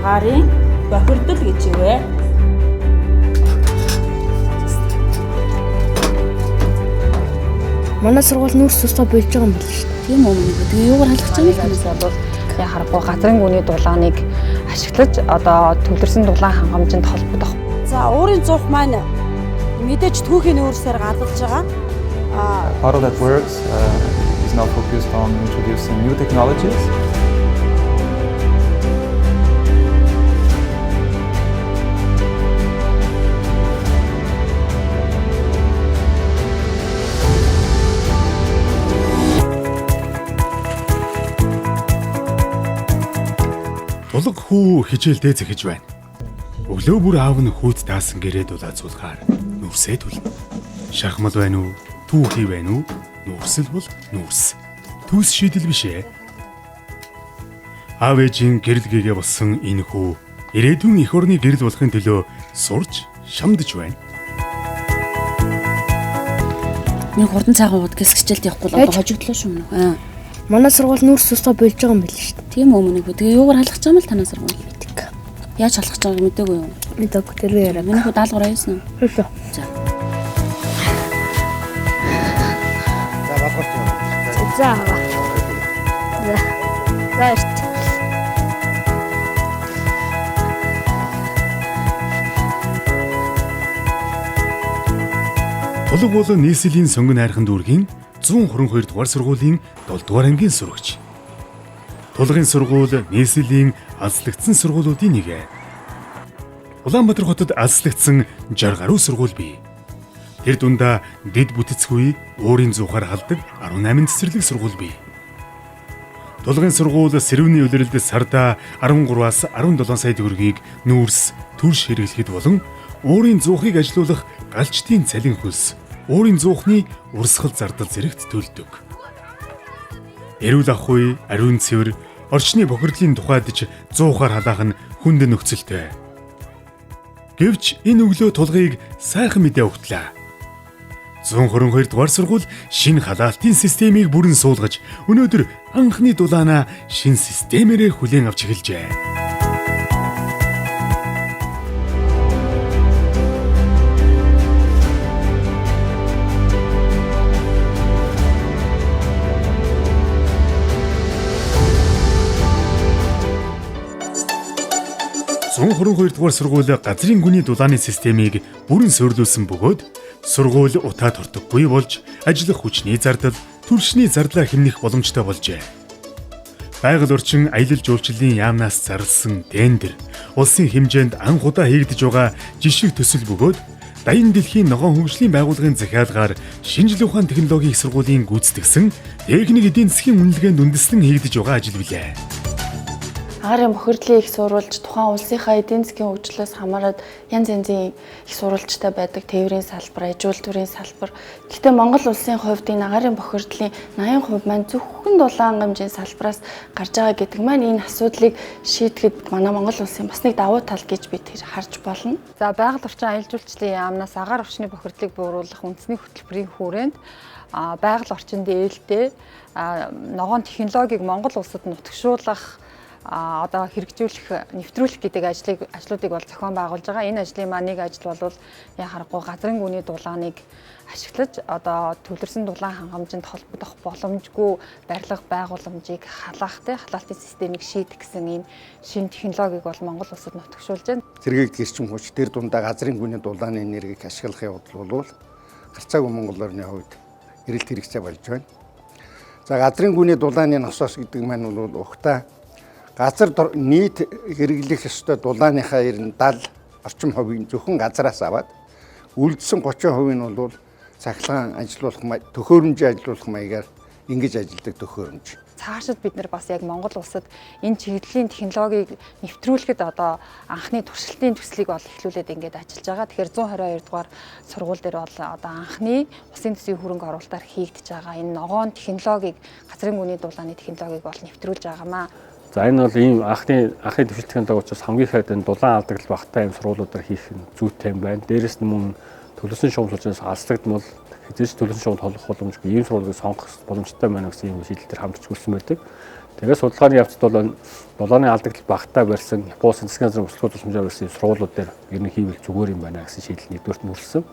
агаарын бохирдол гэж ивэ. Манай сургууль нүүрс тусгай болж байгаа юм байна шүү дээ. Тийм үү. Тэгээ юугаар халах гэж байгаа юм бол харахгүй газрын гүний дулааныг ашиглаж одоо төвлөрсөн дулаан хангамжинд холбогдох. За уурын зуух маань мэдээж түүхийн нүүрсээр гаргалж байгаа. Part of that works is now focused on introducing new technologies. Тулг хүү хичээлдээ зэхэж байна. Өглөө бүр аав нь хүүд даасан гэрээ дулаацуулахаар нүрсээ түлнэ. Шахмал байна уу? Түүхий байна уу? Нүрсэл бол нүрс. Түүс шийдэл биш ээ. Аав ээжийн гэрэл гээгээ болсон энэ хүү ирээдүйн эх орны гэрэл болохын төлөө сурч шамдж байна. Нэг хурдан цаахан удагс хичээлд явахгүй л одоо хожигдлоо шүү мөн. Манай сургууль нүүрс тусгай болж байгаа юм байна шүү дээ. Тийм үү мөн. Тэгээ юугаар халах гэж байгаа юм л танаа сургууль мэддэг. Яаж халах гэж байгааг мэдээгүй юу? Мэдээгүй тэрвээ яриа. Миний хүү даалгавар аяасан уу? Хөөе. За. За балгарч байна. За. Баярт. Тулг бол нийслэлийн сонгон найрхан дүүргийн 122 дугаар сургуулийн 7 дугаар ангийн сурагч. Тулгын сургууль нийслэлийн алслагдсан сургуулиудын нэг. Улаанбаатар хотод алслагдсан 60 гаруй сургууль бий. Тэр дундаа дэд бүтэцгүй уурын зуухаар халдаг 18 цэцэрлэг сургууль бий. Тулгын сургууль сэрүүний улиралд сарда 13-аас 17 сая төгрөгийг нүүрс төрш хэрэглэхэд болон уурын зуухыг ажилуулах галчтын цалин хөлс уурын зуухны урсгал зардал зэрэгт төлдөг. Эрүүл ахуй, ариун цэвэр, орчны бохирдлын тухайд зуухаар халаах нь хүнд нөхцөлтэй. Гэвч энэ өглөө тулгыг сайхан мэдээ өгтлээ. 122 дугаар сургууль шинэ халаалтын системийг бүрэн суулгаж өнөөдөр анхны дулаанаа шинэ системээрээ хүлээн авч эхэлжээ. Зун 22 дугаар сургууль газрын гүний дулааны системийг бүрэн суйрлуулсан бөгөөд сургууль утаа тортоггүй болж ажиллах хүчний зардал, түлшний зардлаа хэмнэх боломжтой болжээ. Байгаль орчин аялал жуулчлалын яамнаас зарласан тендер улсын хэмжээнд анх удаа хийгдэж байгаа жишг төсөл бөгөөд Даян дэлхийн ногоон хөгжлийн байгууллагын захиалгаар шинжлэх ухааны технологийн их сургуулийн гүйцэтгэсэн техник эдийн засгийн үнэлгээнд үндэслэн хийгдэж байгаа ажил билээ. Агаарын бохирдлын их сурвалж тухайн улсынхаа эдийн засгийн хөгжлөөс хамаарат янз янзын их сурвалжтай байдаг тээврийн салбар, аж үйлдвэрийн салбар. Гэхдээ Монгол улсын хувьд энэ агаарын бохирдлын 80% маань зөвхөн дулаан хангамжийн салбараас гарч байгаа гэдэг маань энэ асуудлыг шийдэхэд манай Монгол улсын бас нэг давуу тал гэж бид харж болно. За байгаль орчин аялал жуулчлалын яамнаас агаар орчны бохирдлыг бууруулах үндэсний хөтөлбөрийн хүрээнд байгаль орчинд ээлтэй ногоон технологиг Монгол улсад нутагшуулах одоо хэрэгжүүлэх, нэвтрүүлэх гэдэг ажлуудыг бол зохион байгуулж байгаа. Энэ ажлын маань нэг ажил бол яхахгүй газрын гүний дулааныг ашиглаж одоо төвлөрсөн дулаан хангамжинд холбогдох боломжгүй барилга байгууламжийг халаах, халаалтын системийг шийдэх гэсэн ийм шинэ технологиг бол Монгол улсад нутагшуулж байна. Зэргийг гэрчим хүч тэр дундаа газрын гүний дулааны энергийг ашиглахын явдал бол гарцаагүй Монгол орны хувьд эрэлт хэрэгцээ болж байна. За газрын гүний дулааны насос гэдэг маань бол ухтаа газар нийт хэрэглэх ёстой дулааныхаа 70 орчим хувийг зөвхөн газраас аваад үлдсэн 30% нь бол цахилгаан ажилуулах төхөөрөмжийн ажилуулах маягаар ингэж ажилдаг төхөөрөмж. Цаашид бид нар бас яг Монгол улсад энэ чиглэлийн технологиг нэвтрүүлэхэд одоо анхны туршилтын төслийг бол эхлүүлээд ингээд ажиллаж байгаа. Тэгэхээр 122 дугаар сургууль дээр бол одоо анхны усын төсвийн хөрөнгө оруулалтаар хийгдэж байгаа энэ ногоон технологиг, газрын гүний дулааны технологиг бол нэвтрүүлж байгаамаа. За энэ бол ийм анхны дэвшилтийн дагуулчаас хамгийн ихэд энэ дулаан алдагдлал багтаа ийм сургуулиудаар хийх нь зүйтэй юм байна. Дээрээс нь мөн төлөвлөсөн шугамлалчаас алслагдмал хэзээ ч төлөвлөсөн шугамд холбох боломжгүй ийм сургуулийг сонгох боломжтой байна гэсэн ийм шийдэл төр хамтарч хүрсэн байдаг. Тэгээд судалгааны явцад бол дулааны алдагдал багтаа барьсан Японы засгийн газрын услугын тусламжаар барьсан сургуулиуд дээр ер нь хийвэл зүгээр юм байна гэсэн шийдэл нэгдүгээрт нь хүрсэн.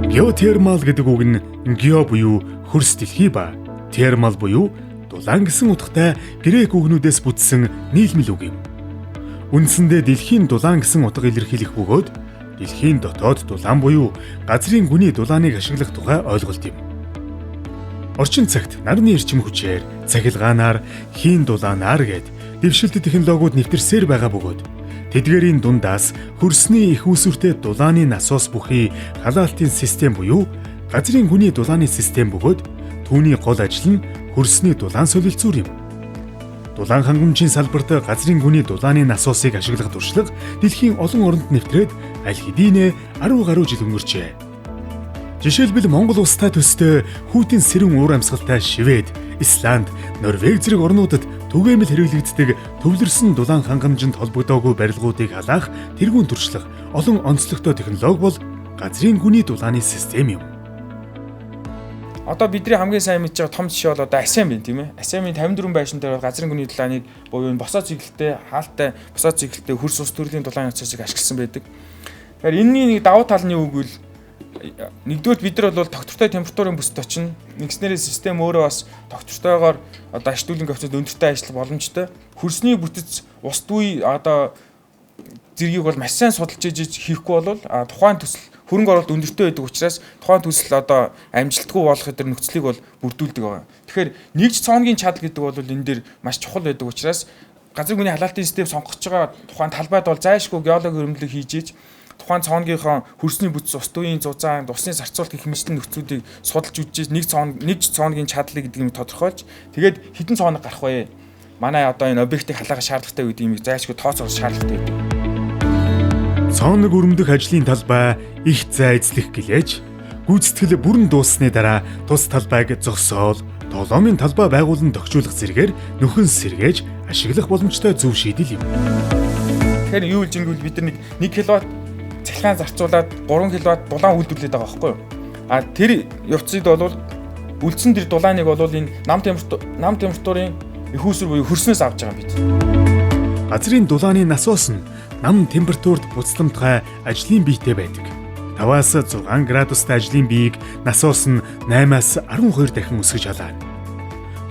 Геотермал гэдэг үг нь гео буюу хөрс дэлхий ба термал буюу дулаан гэсэн утгатай грек үгнүүдээс бүтсэн нийлмэл үг юм. Үндсэндээ дэлхийн дулаан гэсэн утга илэрхийлэх бөгөөд дэлхийн дотоод дулаан буюу газрын гүний дулааныг ашиглах тухай ойлголт юм. Орчин цагт нарны эрчим хүчээр, цахилгаанаар, хийн дулаанаар гээд дэвшилт технологиуд нэвтэрсээр байгаа бөгөөд тэдгээрийн дундаас хөрсний их үүсвэртэй дулааны насоос бүхий халаалтын систем буюу газрын гүний дулааны систем бөгөөд түүний гол ажил нь хөрсний дулаан солилцуур юм. Дулаан хангамжийн салбарт газрын гүний дулааны насоосыг ашиглах туршлага дэлхийн олон оронд нэвтрээд аль хэдийнэ 10 гаруй жил өнгөрчээ. Жишээлбэл Монгол улстай төстэй хүйтэн сэрэн уур амьсгалтай Швед, Исланд, Норвеги зэрэг орнуудад түгээмэл хэрэглэгддэг төвлөрсөн дулаан хангамжинд холбогдоогүй барилгуудыг халаах тэргүүн туршлага олон онцлогтой технологи бол газрын гүний дулааны систем юм. Одоо бидний хамгийн сайн мэдж байгаа том жишээ бол одоо ASEAN байна тийм ээ. ASEAN-ийн 54 байшин дээр газрын гүний дулааныг буюу босоо чиглэлтэй, хаалттай босоо чиглэлтэй хөрс ус төрлийн дулаан насоосыг ашигласан байдаг. Тэгэхээр энэний нэг давуу тал нь юу гэвэл нэгдүгээр бид нар бол тогтвортой температурын бүсд очино. Нэгснээрээ систем өөрөө бас тогтвортойгоор одоо ашиглуулын коэффициент өндөртэй ажиллах боломжтой. Хөрсний бүтэц ус дүй одоо зэргийг бол маш сайн судалж ижиж хийхгүй бол тухайн төсөл хөрөнгө оруулалт өндөртэй байдаг учраас тухайн төсөл одоо амжилтгүй болох өдр нөхцөлийг бол бүрдүүлдэг байгаа. Тэгэхээр нэгж цооногийн чадал гэдэг бол энэ дээр маш чухал байдаг учраас газрын гүний халаалтын систем сонгогч байгаа тухайн талбайд бол зайлшгүй геологийн хөрөмлөг хийж иж тухайн цооногийнхоо хөрсний бүтц ус дүйн зузаан, усны зарцуулт гэх мэтлэн нөхцөлийг судалж үзэж нэг цооногийн чадлыг гэдэг юм тодорхойлж тэгээд хэдэн цооног гарах вэ? Манай одоо энэ объектыг халаахаа шаардлагатай гэдэг юм зайлшгүй тооцоолох шаардлагатай гэдэг. Цооног өрөмдөх ажлын талбай их зай эзлэх гэлээж гүйцэтгэл бүрэн дууссаны дараа тус талбайг зогсоол, тоглоомын талбай байгуулан тохижуулах зэрэгээр нөхөн сэргээж ашиглах боломжтой зөв шийдэл юм. Тэгэхээр юу гэж ингэвэл бид нар 1 кВт цахилгаан зарцуулаад 3 кВт дулаан үйлдвэрлэдэг байгаа байхгүй юу? Тэр явцыг бол үлдсэн тэр дулааныг бол энэ нам температурын их үүсвэр буюу хөрснөөс авч байгаа юм бид. Газрын дулааны насоос нь нам температурт буцламжтай ажлын биетэй байдаг. 5-аас 6 градустай ажлын биеийг насоос нь 8-аас 12 дахин өсгөж халаана.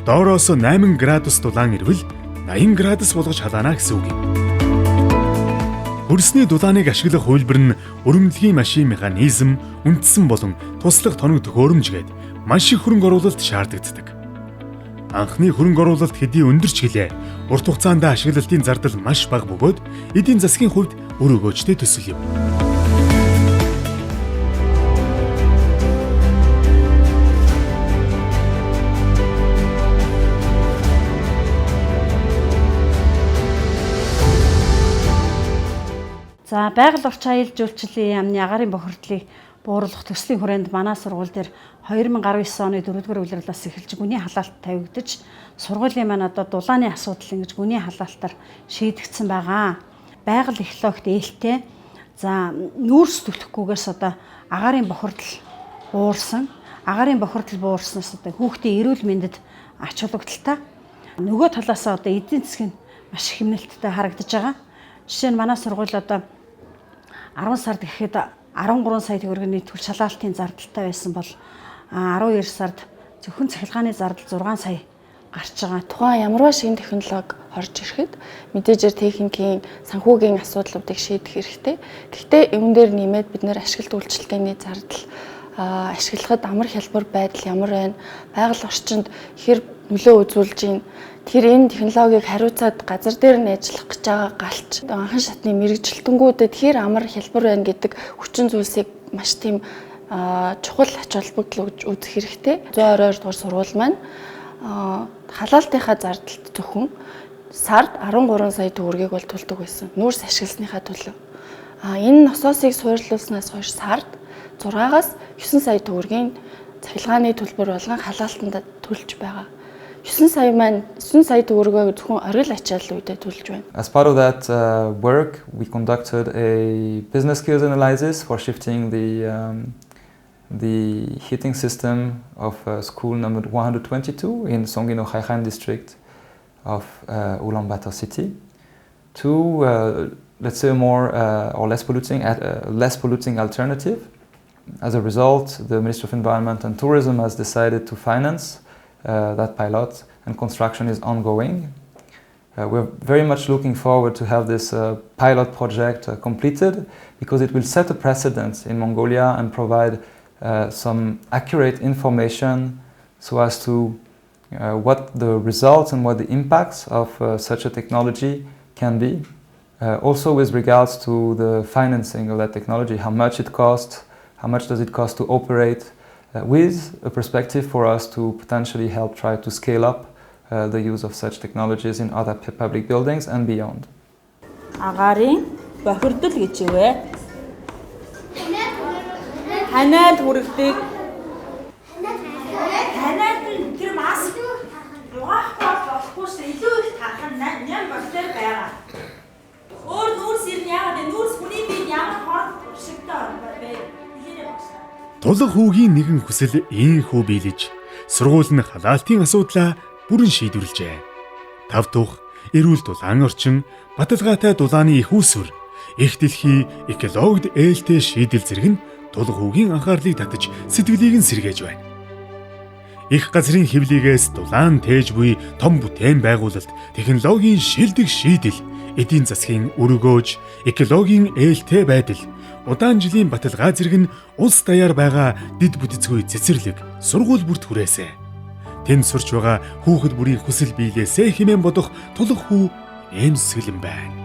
Доороос 8 градус дулаан ирвэл 80 градус болгож халаана гэсэн үг юм. Хөрсний дулааныг ашиглах хувилбар нь өрөмдлөгийн машин механизм, үндсэн болон туслах тоног төхөөрөмж гээд маш их хөрөнгө оруулалт шаарддаг. Анхны хөрөнгө оруулалт хэдий өндөр ч гэлээ урт хугацаанд ашиглалтын зардал маш бага бөгөөд эдийн засгийн хувьд өр өгөөжтэй төсөл юм. За байгаль орчин аюул жуулчлалын яамны агаарын бохирдлыг бууруулах төслийн хүрээнд манай сургууль дээр 2019 оны 4-р улирлаас эхэлж гүний халаалт тавигдаж сургуулийн маань одоо дулааны асуудал ингэж гүний халаалтаар шийдэгдсэн байгаа. Байгаль экологт ээлтэй. За нүүрс түлхгүйгээс одоо агаарын бохирдол буурсан. Агаарын бохирдол буурснаас одоо хүүхдийн эрүүл мэндэд ач холбогдолтой. Нөгөө талаас одоо эдийн засгийн маш хэмнэлттэй харагдаж байгаа. Жишээ нь манай сургууль одоо 10 сард гэхэд 13 сая төгрөгийн нийтгүүр шалгаалтын зардалтай байсан бол 12 сард зөвхөн цахилгааны зардал 6 сая гарч байгаа. Тухайн ямарваа шинэ технологи орж ирэхэд мэдээжээр техникийн санхүүгийн асуудлуудыг шийдэх хэрэгтэй. Гэхдээ энэ дээр нэмээд бид нэр ашиглалт үйлчлэгээний зардал ашиглахад амар хялбар байдал ямар байна? Байгаль орчинд хэр нөлөө үзүүлж байна? Тэр энэ технологиг хариуцаад газар дээр нь ажиллах гэж байгаа галч анхан шатны мэрэгжилтэнгүүдэд хэр амар хялбар байна гэдэг хүчин зүйлсийг маш тийм чухал ач холбогдол гэж үзэх хэрэгтэй. 122 дугаар сургууль маань халаалтынхаа зардалд зөвхөн сард 13 сая төгрөгийг бол төлдөг байсан. Нүүрс ашигласныхаа төлөө. Энэ насоосыг суйрлуулснаас хойш сард 6-аас 9 сая төгрөгийн цахилгааны төлбөр болгон халаалтанд төлж байгаа. 9 сая төгрөгөө зөвхөн оргил ачаал үедээ төлж байна. As part of that work, we conducted a business skills analysis for shifting the heating system of school number 122 in Songino Khaikhan district of Ulaanbaatar city to, let's say, more or less polluting alternative. As a result, the Ministry of Environment and Tourism has decided to finance that pilot, and construction is ongoing. We're very much looking forward to have this pilot project completed, because it will set a precedent in Mongolia and provide some accurate information so as to what the results and what the impacts of such a technology can be. Also with regards to the financing of that technology, how much it costs, how much does it cost to operate, with a perspective for us to potentially help try to scale up the use of such technologies in other public buildings and beyond. Агарын бохирдол гэж үвэ. Ханаад хүрэгдэг. Ханаад тэр маск угаах болохгүй шүү. Илүү их тарах нь ням бактери байгаа. Өөр нүүрс ирнэ яагаад нүүрс хүний биед ямар хор шигтэй бай. Тулга хүүгийн нэгэн хүсэл ийхүү биелэж сургууль нь халаалтын асуудлаа бүрэн шийдвэрлэжээ. Тав тух эрүүл дулаан орчин, баталгаатай дулааны их усвэр, их дэлхий экологид ээлтэй шийдэл зэрэг нь тулга хүүгийн анхаарлыг татаж сэтгэлийг нь сэргээж байна. Их газрын хэвлэгээс дулаан тээж буй том бүтээн байгуулалт, технологийн шилдэг шийдэл, эдийн засгийн өргөөж, экологийн ээлтэй байдал, удаан жилийн баталгаа зэрэг нь улс даяар байгаа дид бүтцгүй цэцэрлэг сургууль бүрт хүрээсэ. Тэнд сурч байгаа хүүхэд бүрийн хүсэл биелээсэ хэмээн бодох тулга хүү эм сэтгэлэн байна.